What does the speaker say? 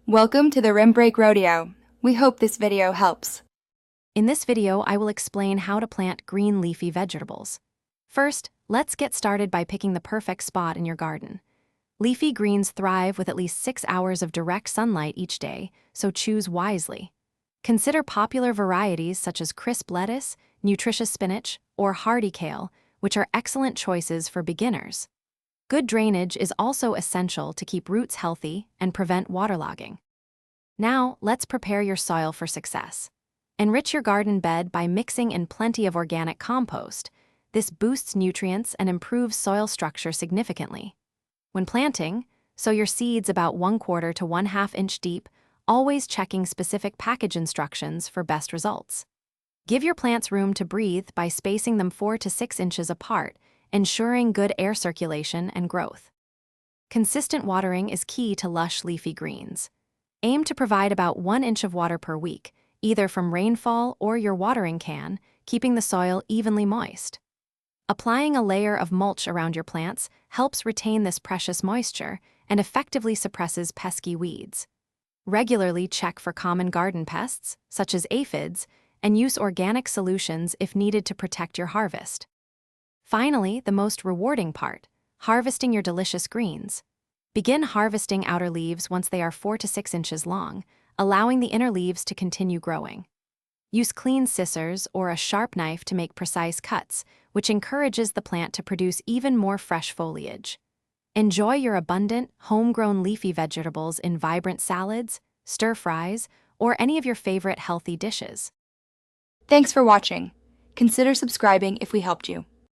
Welcome to the Rim Break Rodeo. We hope this video helps. In this video, I will explain how to plant green leafy vegetables. First, let's get started by picking the perfect spot in your garden. Leafy greens thrive with at least 6 hours of direct sunlight each day, so choose wisely. Consider popular varieties such as crisp lettuce, nutritious spinach, or hardy kale, which are excellent choices for beginners. Good drainage is also essential to keep roots healthy and prevent waterlogging. Now, let's prepare your soil for success. Enrich your garden bed by mixing in plenty of organic compost. This boosts nutrients and improves soil structure significantly. When planting, sow your seeds about 1/4 to 1/2 inch deep, always checking specific package instructions for best results. Give your plants room to breathe by spacing them 4 to 6 inches apart, ensuring good air circulation and growth. Consistent watering is key to lush leafy greens. Aim to provide about 1 inch of water per week, either from rainfall or your watering can, keeping the soil evenly moist. Applying a layer of mulch around your plants helps retain this precious moisture and effectively suppresses pesky weeds. Regularly check for common garden pests, such as aphids, and use organic solutions if needed to protect your harvest. Finally, the most rewarding part, harvesting your delicious greens. Begin harvesting outer leaves once they are 4 to 6 inches long, allowing the inner leaves to continue growing. Use clean scissors or a sharp knife to make precise cuts, which encourages the plant to produce even more fresh foliage. Enjoy your abundant, homegrown leafy vegetables in vibrant salads, stir-fries, or any of your favorite healthy dishes. Thanks for watching. Consider subscribing if we helped you.